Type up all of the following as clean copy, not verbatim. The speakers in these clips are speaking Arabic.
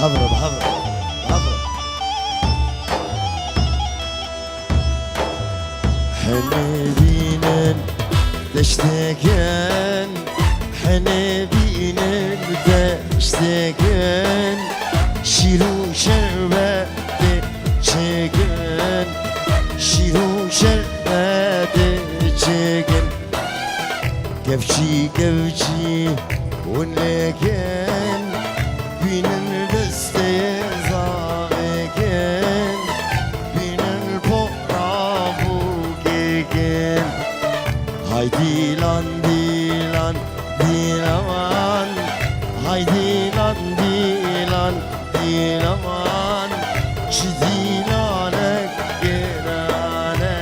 هضرب هضرب هضرب. حنبينا دشتكن، حنبينا دشتكن، شيرو شربت çeken، شيرو شربت çeken. Kevçi kevçi ونلكن بين البستة زاغكن، بين البقرة بوككن. هاي ديلان ديلان ديلان، هاي ديلان ديلان ديلان، شديلانك جنانه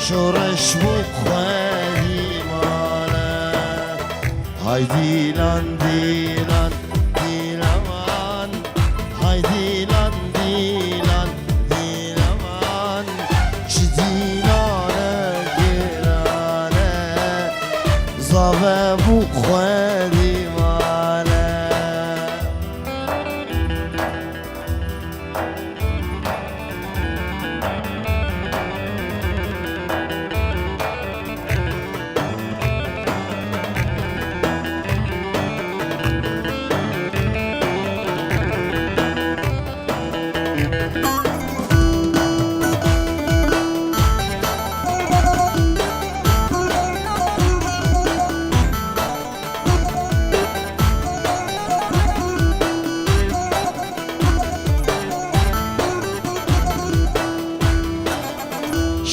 شورش بخوالي ماله. هاي ديلان ديلان ديلان، هاي ديلان ديلان ديلان، شديلانك جنانه زاوه بخوالي ماله.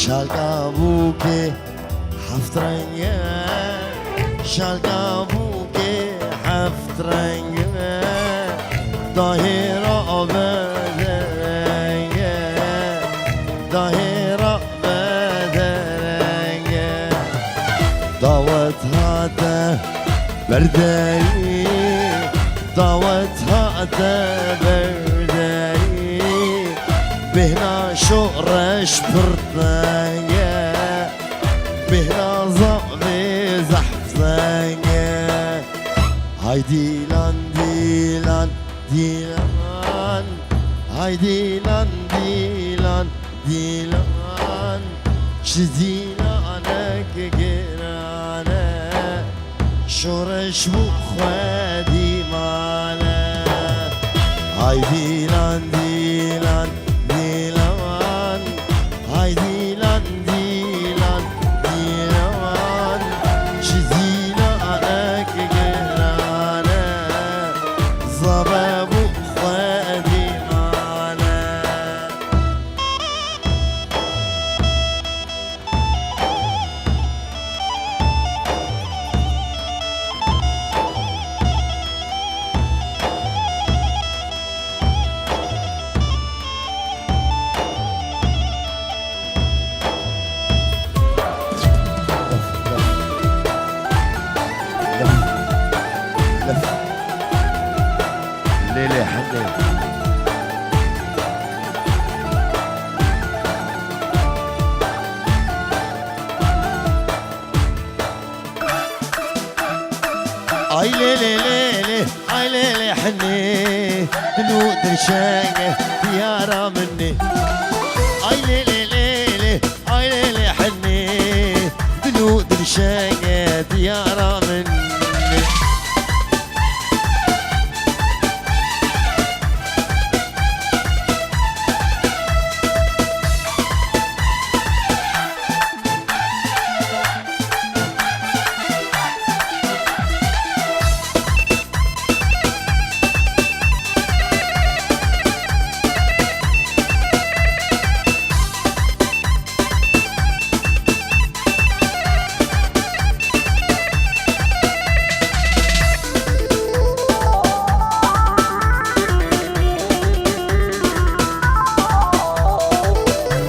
شالقابوكي حفترنجا، شالقابوكي حفترنجا، ظاهرة بدرنجا، ظاهرة بدرنجا. ضوتها برداري، ضوتها برداري، بهنا شورش برطانية، بهنا ظبي زحفانية. هاي ديلان ديلان ديلان، هاي ديلان ديلان ديلان، شديلانك جنانه شورش بخوادي ماله. هاي ديلان ديلان ديلان، هاي ديلان ديلان ديلان، شديلانك جنانه زبا بخوادي ماله. ليلي حنين اي ليلي ليلي اي ليلي حنين دنو درشانه ديارة مني. اي ليلي ليلي اي ليلي حنين دنو درشانه ديارة مني.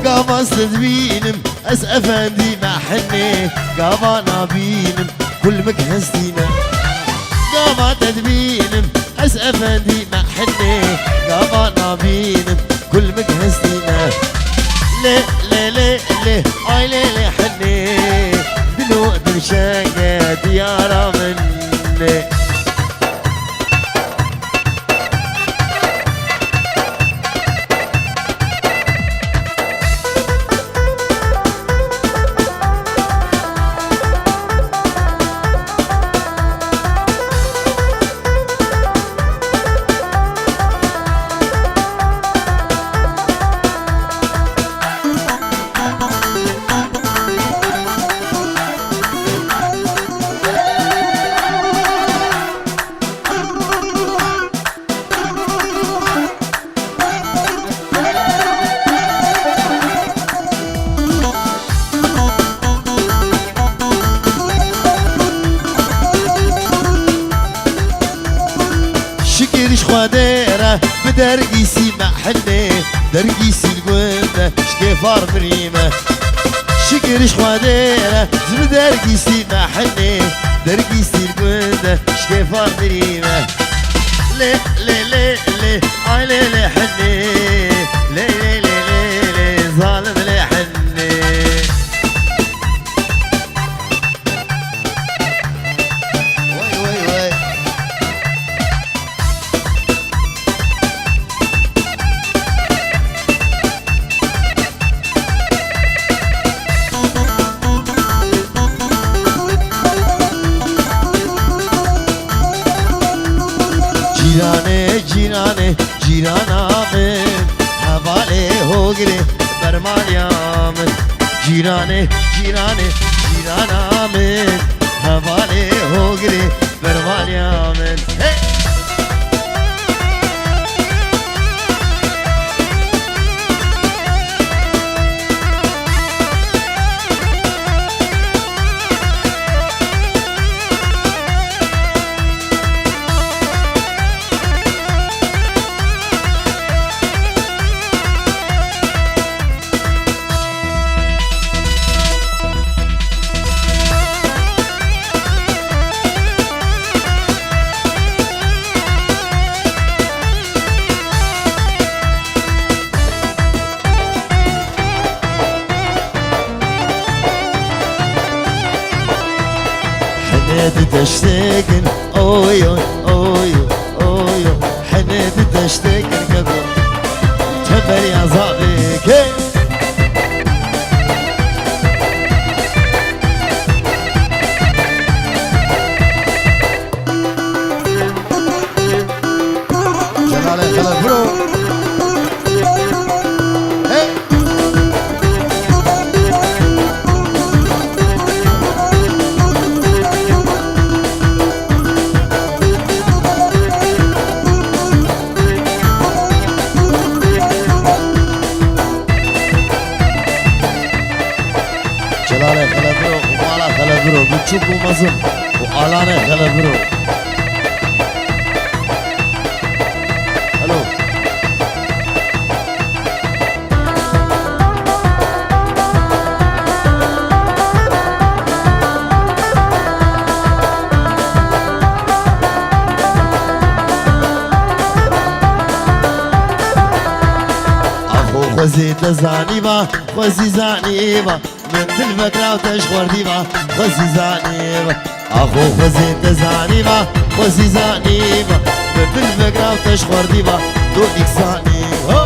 قابس تدبينم اس افندي مع حني، قابانا بينم كل مكهستينا. قابا تدبينم اس افندي مع حني، قابانا بينم كل مكهستينا. لي لي لي لي اي لي لي حني دلو درشاقة ديارة مني. شكرش خديرة بدرقيسي محني درقيسي القوة شكفار بريمة شكرش خديرة بدرقيسي محني درقيسي القوة شكفار بريمة لي لي لي لي آي لي لي حني لي لي لي لي لي ظالم لي حني وي وي وي جیرانه جیرانه جیرانامن حواله هوگره برمانیامن جیرانه جیرانه جیرانامن حواله هوگره برمانیامن حنيت تشتاقن اويو اويو اويو حنيت تشتاقن قبل تبر يا ظابك جلالي خلال برو جلاله خلبرو ومالا خلبرو بچوك ومزم وآلانه خلبرو الو اخو خوزي تزانيبا خوزي زانيبا من دل بكرا وتشخور ديبا خوزي زانيبا اخو خوزي تزانيبا خوزي زانيبا من دل بكرا وتشخور ديبا دوديك زانيبا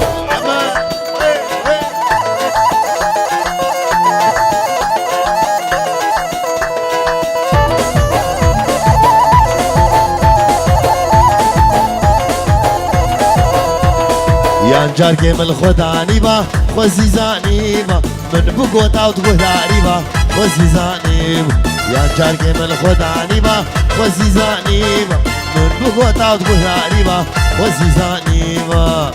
يانجار كمل خدانيبا خوزي زانيبا من بقوتا وتقهدانيبا خوزي زانيبا يانجار كمل خدانيبا خوزي زانيبا من بقوتا وتقهدانيبا خوزي زانيبا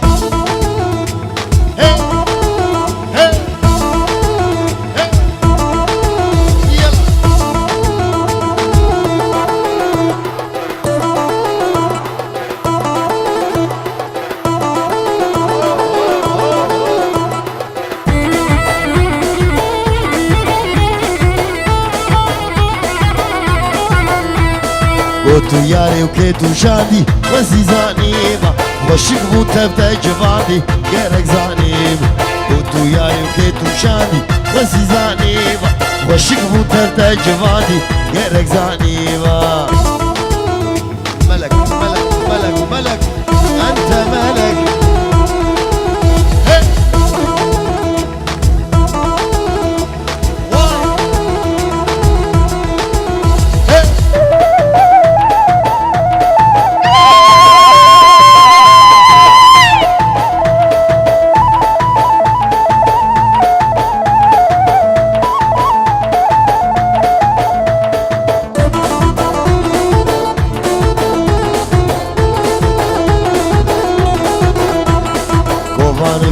قلتو ياري وكيتو شادي وزي زانيبا وشك بو تبتا جوادي غيرك زانيبا قلتو ياري وكيتو شادي وزي زانيبا وشك بو تبتا جوادي غيرك زانيبا ملك ملك ملك ملك انت ملك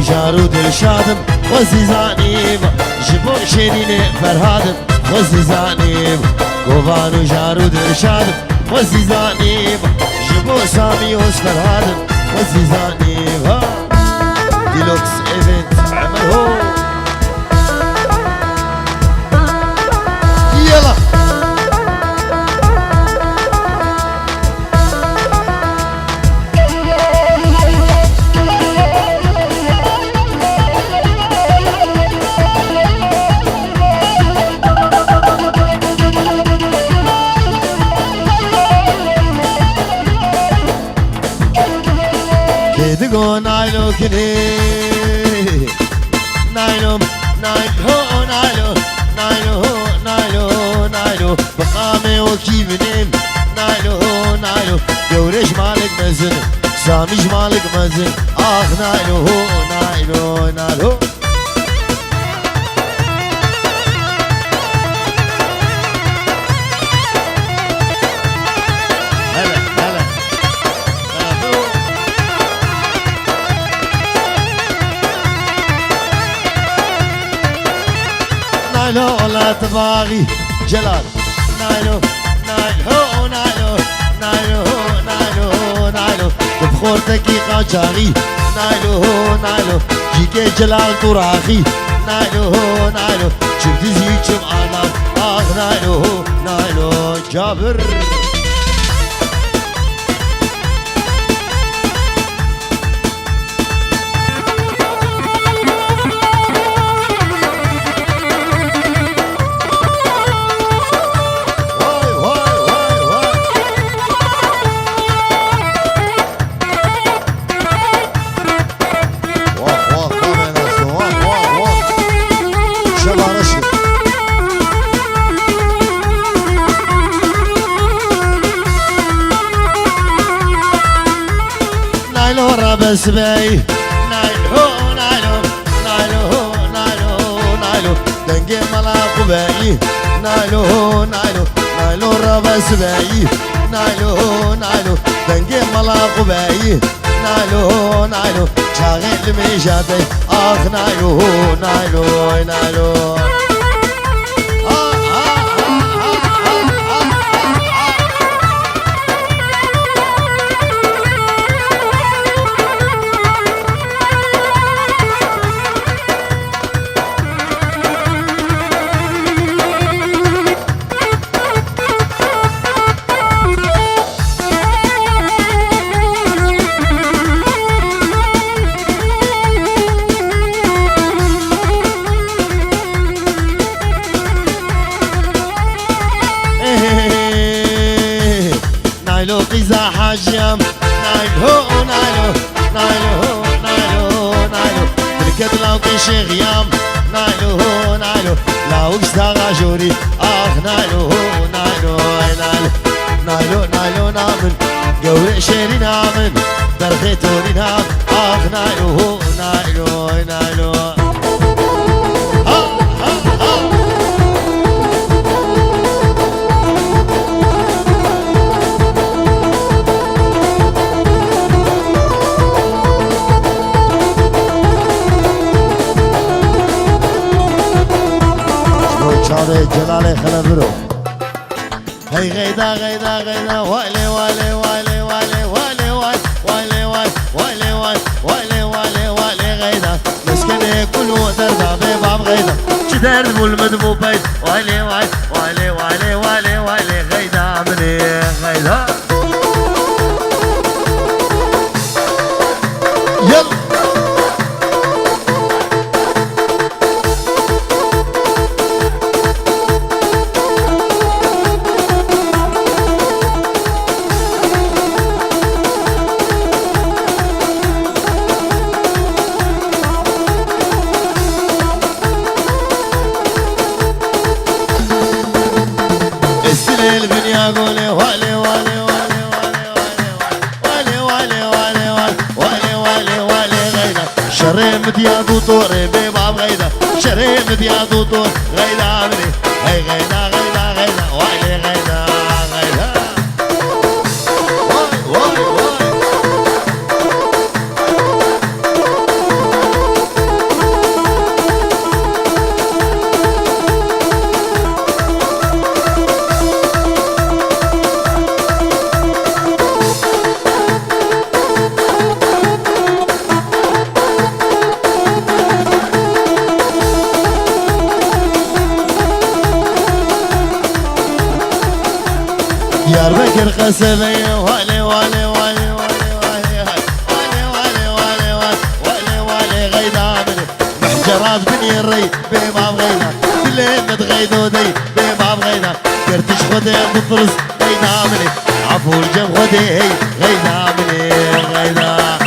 جارو دل شادم خوزي زانيبا جبو شيرين فرهادم خوزي زانيبا قوانو جارو دل شادم خوزي زانيبا جبو سامي يوسف فرهاد وزيزاني ديلوكس ايفنت عمله يلا كيدقو نايلو كني نايلو نايلو نايلو نايلو نايلو نايلو بقامي وكي بنيم نايلو نايلو قوريش مالك مزن ساميش مالك مزن آخ نايلو نايلو نايلو نايلو لا تباغي جلال نايلو نايلو نايلو نايلو نايلو نايلو بخورتك قاجاري نايلو نايلو جيكي جلال تراخي نايلو نايلو شفت زيجم انا اخ نايلو نايلو جابر بس باي نايلو نايلو نايلو نايلو نايلو دنجي ملاقو باي نايلو نايلو نايلو ربس باي نايلو نايلو دنجي ملاقو باي نايلو نايلو شاغل ميشاتي اخ نايلو نايلو نايلو نايلو قيزا حاجم نايلو نايلو نايلو نايلو نايلو بالكد لاوكي شيغيام نايلو نايلو لاوك ستاغا جوري اخ نايلو نايلو نايلو نايلو نايلو نامن قوري شيري نامن برخيتوني نام اخ نايلو نايلو نايلو جلالي خلبرو هي غيدا غيدا غيدا والي والي والي والي والي والي والي والي والي والي والي غيدا مسكني كله دردا بباب غيدا شدرد والمدمو بيت والي والي والي والي والي والي غيدا مني غيدا يلا البنيا قولي والي والي والي والي والي والي والي والي والي غيدا شريمت يا دوطوري بباب غيدا شريمت يا دوطور غيدا عمري هي غيدا غيدا غيدا والي غيدا غيدا واي واي واي كر قسمي والي والي والي والي والي والي والي والي والي غيدامني محجرات بني الري بباب غيدا كلمة غيدودي بباب غيدا كرتش خدي بطرس غيدامني عفو الجم خدي غيدامني غيدا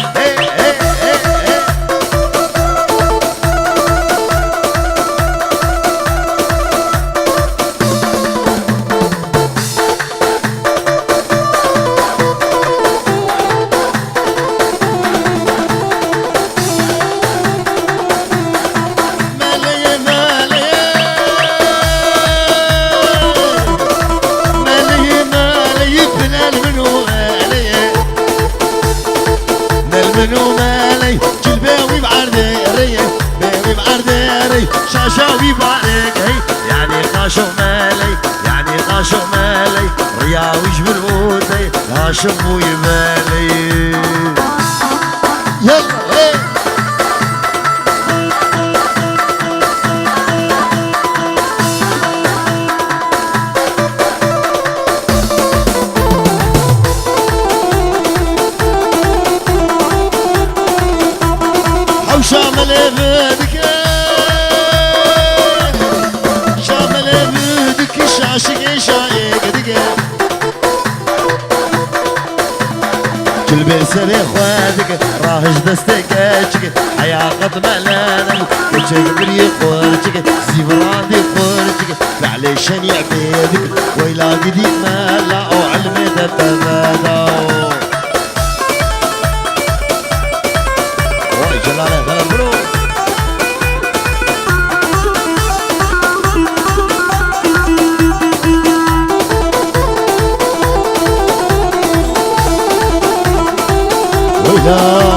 منو مالي جلباوي بعردي ريه باوي بعردي ري شاشاوي بعرق هي يعني قاشو مالي يعني قاشو مالي رياوي جبروتي هاشم ويمالي يلا هي شامل بدك شامل بدك شاشق شايق دق كل بسري خوادك راهج دستك حياة قد ملانك وجهك بري خورجك زيبرادي خورجك فعلي شنيع بيدك ويلا قدي مالا وعلمي تتمادى جلاله غلا برو ويلا